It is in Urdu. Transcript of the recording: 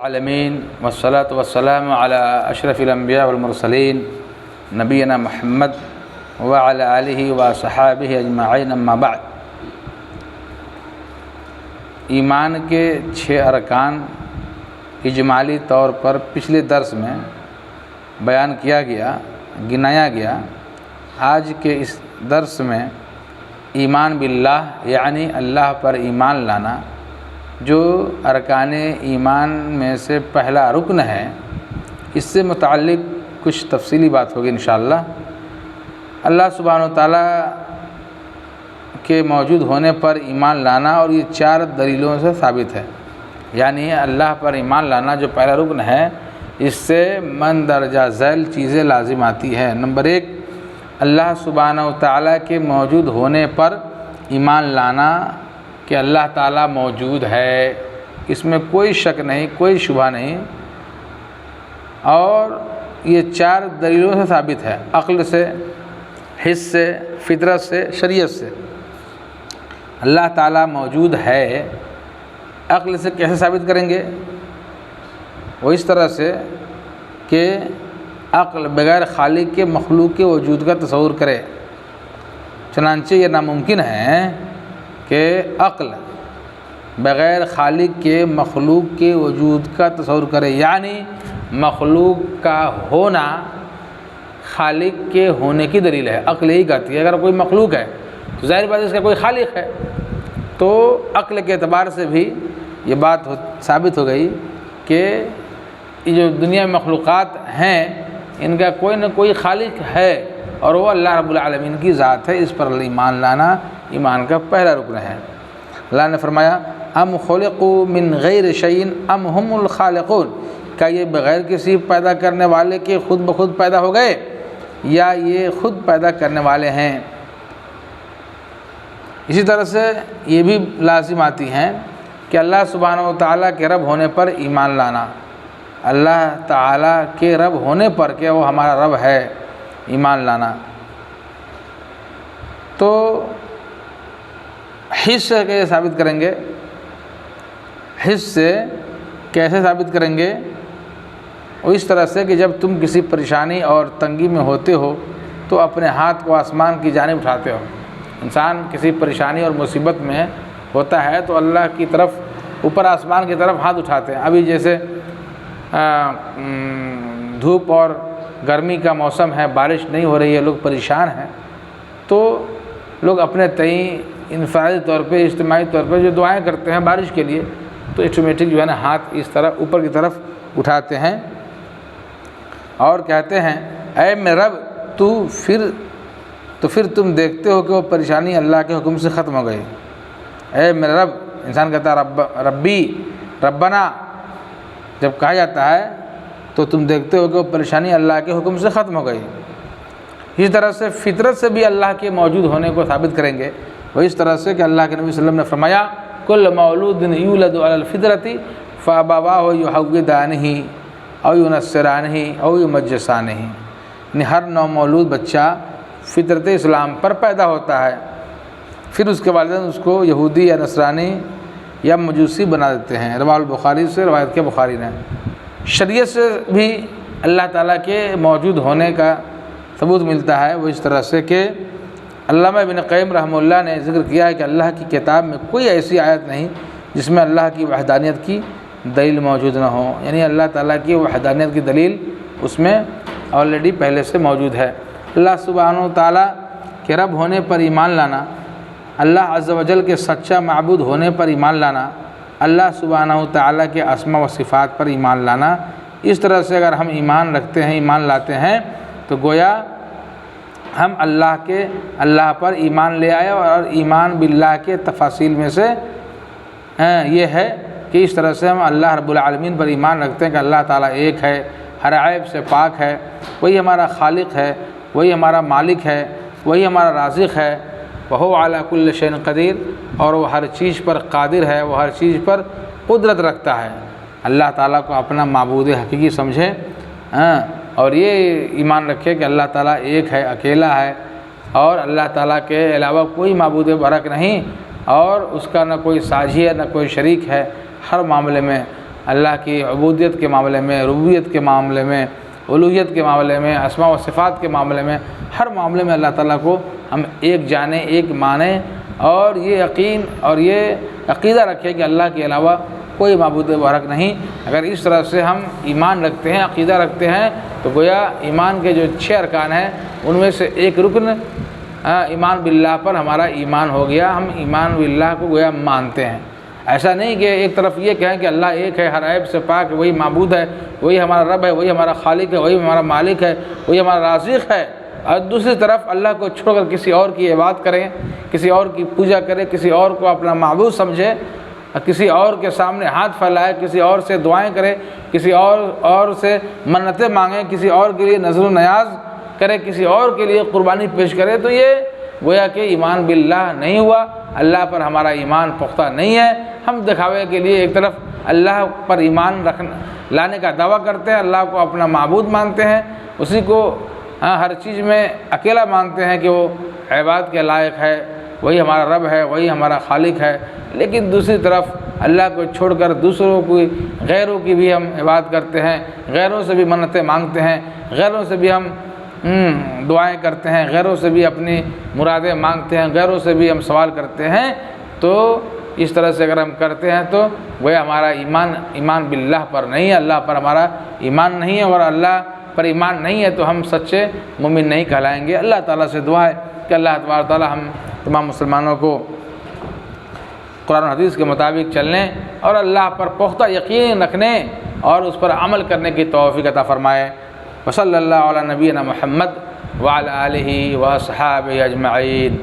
العالمین والصلاة والسلام علی اشرف الانبیاء والمرسلین نبینا محمد وعلی آلہ وصحابہ اجمعین اما بعد۔ ایمان کے 6 ارکان اجمالی طور پر پچھلے درس میں بیان کیا گیا، گنایا گیا۔ آج کے اس درس میں ایمان باللہ یعنی اللہ پر ایمان لانا، جو ارکان ایمان میں سے پہلا رکن ہے، اس سے متعلق کچھ تفصیلی بات ہوگی انشاءاللہ۔ اللہ سبحانہ و تعالیٰ کے موجود ہونے پر ایمان لانا، اور یہ 4 دلیلوں سے ثابت ہے۔ یعنی اللہ پر ایمان لانا جو پہلا رکن ہے، اس سے مندرجہ ذیل چیزیں لازم آتی ہیں۔ نمبر 1، اللہ سبحانہ و تعالیٰ کے موجود ہونے پر ایمان لانا کہ اللہ تعالیٰ موجود ہے، اس میں کوئی شک نہیں، کوئی شبہ نہیں، اور یہ 4 دلیلوں سے ثابت ہے، عقل سے، حس سے، فطرت سے، شریعت سے۔ اللہ تعالیٰ موجود ہے، عقل سے کیسے ثابت کریں گے؟ وہ اس طرح سے کہ عقل بغیر خالق کے مخلوق کے وجود کا تصور کرے، چنانچہ یہ ناممکن ہے کہ عقل بغیر خالق کے مخلوق کے وجود کا تصور کرے، یعنی مخلوق کا ہونا خالق کے ہونے کی دلیل ہے۔ عقل یہی کہتی ہے اگر کوئی مخلوق ہے تو ظاہر بات ہے اس کا کوئی خالق ہے، تو عقل کے اعتبار سے بھی یہ بات ثابت ہو گئی کہ یہ جو دنیا میں مخلوقات ہیں ان کا کوئی نہ کوئی خالق ہے، اور وہ اللہ رب العالمین کی ذات ہے۔ اس پر ایمان لانا ایمان کا پہلا رکن ہے۔ اللہ نے فرمایا ام خلقوا من غیر شیء ام هم الخالقون، کیا یہ بغیر کسی پیدا کرنے والے کے خود بخود پیدا ہو گئے یا یہ خود پیدا کرنے والے ہیں؟ اسی طرح سے یہ بھی لازم آتی ہیں کہ اللہ سبحانہ و تعالیٰ کے رب ہونے پر ایمان لانا، اللہ تعالیٰ کے رب ہونے پر کہ وہ ہمارا رب ہے، ایمان لانا۔ تو حس سے کیسے ثابت کریں گے؟ حس سے کیسے ثابت کریں گے؟ وہ اس طرح سے کہ جب تم کسی پریشانی اور تنگی میں ہوتے ہو تو اپنے ہاتھ کو آسمان کی جانب اٹھاتے ہو۔ انسان کسی پریشانی اور مصیبت میں ہوتا ہے تو اللہ کی طرف، اوپر آسمان کی طرف ہاتھ اٹھاتے ہیں۔ ابھی جیسے دھوپ اور گرمی کا موسم ہے، بارش نہیں ہو رہی ہے، لوگ پریشان ہیں، تو لوگ اپنے تئیں انفرادی طور پہ، اجتماعی طور پہ جو دعائیں کرتے ہیں بارش کے لیے، تو آٹومیٹک جو ہے نا ہاتھ اس طرح اوپر کی طرف اٹھاتے ہیں اور کہتے ہیں اے میرے رب تو پھر تم دیکھتے ہو کہ وہ پریشانی اللہ کے حکم سے ختم ہو گئی۔ اے میرے رب، انسان کہتا ہے ربی ربنا، جب کہا جاتا ہے تو تم دیکھتے ہو کہ وہ پریشانی اللہ کے حکم سے ختم ہو گئی۔ اسی طرح سے فطرت سے بھی اللہ کے موجود ہونے کو ثابت کریں گے، وہ اس طرح سے کہ اللہ کے نبی صلی اللہ علیہ وسلم نے فرمایا کل مولود یولد علی الفطرۃ فابواہ یحودانہ او ینصرانہ او یمجسانہ، یعنی ہر نو مولود بچہ فطرت اسلام پر پیدا ہوتا ہے، پھر اس کے والدین اس کو یہودی یا نصرانی یا مجوسی بنا دیتے ہیں۔ رواه البخاری سے روایت کے بخاری نے۔ شریعت سے بھی اللہ تعالیٰ کے موجود ہونے کا ثبوت ملتا ہے، وہ اس طرح سے کہ علامہ ابن قیم رحمہ اللہ نے ذکر کیا ہے کہ اللہ کی کتاب میں کوئی ایسی آیت نہیں جس میں اللہ کی وحدانیت کی دلیل موجود نہ ہو، یعنی اللہ تعالیٰ کی وحدانیت کی دلیل اس میں آلریڈی پہلے سے موجود ہے۔ اللہ سبحانہ و تعالیٰ کے رب ہونے پر ایمان لانا، اللہ عز و جل کے سچا معبود ہونے پر ایمان لانا، اللہ سبحانہ و تعالیٰ کے اسماء و صفات پر ایمان لانا، اس طرح سے اگر ہم ایمان رکھتے ہیں، ایمان لاتے ہیں، تو گویا ہم اللہ پر ایمان لے آئے، اور ایمان باللہ کے تفاصیل میں سے یہ ہے کہ اس طرح سے ہم اللہ رب العالمین پر ایمان رکھتے ہیں کہ اللہ تعالیٰ ایک ہے، ہر عیب سے پاک ہے، وہی ہمارا خالق ہے، وہی ہمارا مالک ہے، وہی ہمارا رازق ہے، وہو علی کل شیء قدیر، اور وہ ہر چیز پر قادر ہے، وہ ہر چیز پر قدرت رکھتا ہے۔ اللہ تعالیٰ کو اپنا معبود حقیقی سمجھے، اور یہ ایمان رکھے کہ اللہ تعالیٰ ایک ہے، اکیلا ہے، اور اللہ تعالیٰ کے علاوہ کوئی معبود برحق نہیں، اور اس کا نہ کوئی ساجی ہے نہ کوئی شریک ہے، ہر معاملے میں اللہ کی عبودیت کے معاملے میں، ربوبیت کے معاملے میں، الوہیت کے معاملے میں، اسماء و صفات کے معاملے میں، ہر معاملے میں اللہ تعالیٰ کو ہم ایک جانیں، ایک مانیں، اور یہ یقین اور یہ عقیدہ رکھیں کہ اللہ کے علاوہ کوئی معبود برحق نہیں۔ اگر اس طرح سے ہم ایمان رکھتے ہیں، عقیدہ رکھتے ہیں، تو گویا ایمان کے جو 6 ارکان ہیں ان میں سے ایک رکن ایمان باللہ پر ہمارا ایمان ہو گیا، ہم ایمان باللہ کو گویا مانتے ہیں۔ ایسا نہیں کہ ایک طرف یہ کہیں کہ اللہ ایک ہے، ہر عیب سے پاک، وہی معبود ہے، وہی ہمارا رب ہے، وہی ہمارا خالق ہے، وہی ہمارا مالک ہے، وہی ہمارا رازق ہے، اور دوسری طرف اللہ کو چھوڑ کر کسی اور کی عبادت کریں، کسی اور کی پوجا کرے، کسی اور کو اپنا معبود سمجھے، کسی اور کے سامنے ہاتھ پھیلائے، کسی اور سے دعائیں کرے، کسی اور سے منتیں مانگیں، کسی اور کے لیے نذر و نیاز کرے، کسی اور کے لیے قربانی پیش کرے، تو یہ گویا کہ ایمان باللہ نہیں ہوا، اللہ پر ہمارا ایمان پختہ نہیں ہے۔ ہم دکھاوے کے لیے ایک طرف اللہ پر ایمان لانے کا دعویٰ کرتے ہیں، اللہ کو اپنا معبود مانتے ہیں، اسی کو ہر چیز میں اکیلا مانتے ہیں کہ وہ عبادت کے لائق ہے، وہی ہمارا رب ہے، وہی ہمارا خالق ہے، لیکن دوسری طرف اللہ کو چھوڑ کر دوسروں کی، غیروں کی بھی ہم عبادت کرتے ہیں، غیروں سے بھی منتیں مانگتے ہیں، غیروں سے بھی ہم دعائیں کرتے ہیں، غیروں سے بھی اپنی مرادیں مانگتے ہیں، غیروں سے بھی ہم سوال کرتے ہیں۔ تو اس طرح سے اگر ہم کرتے ہیں تو وہ ہمارا ایمان باللہ پر نہیں ہے، اللہ پر ہمارا ایمان نہیں ہے، اور اللہ پر ایمان نہیں ہے تو ہم سچے مومن نہیں کہلائیں گے۔ اللہ تعالیٰ سے دعا ہے کہ اللہ تبارک تعالیٰ ہم تمام مسلمانوں کو قرآن و حدیث کے مطابق چلنے اور اللہ پر پختہ یقین رکھنے اور اس پر عمل کرنے کی توفیق عطا فرمائے۔ وصلی اللہ علی نبینا محمد وعلی آلہ وصحابہ اجمعین۔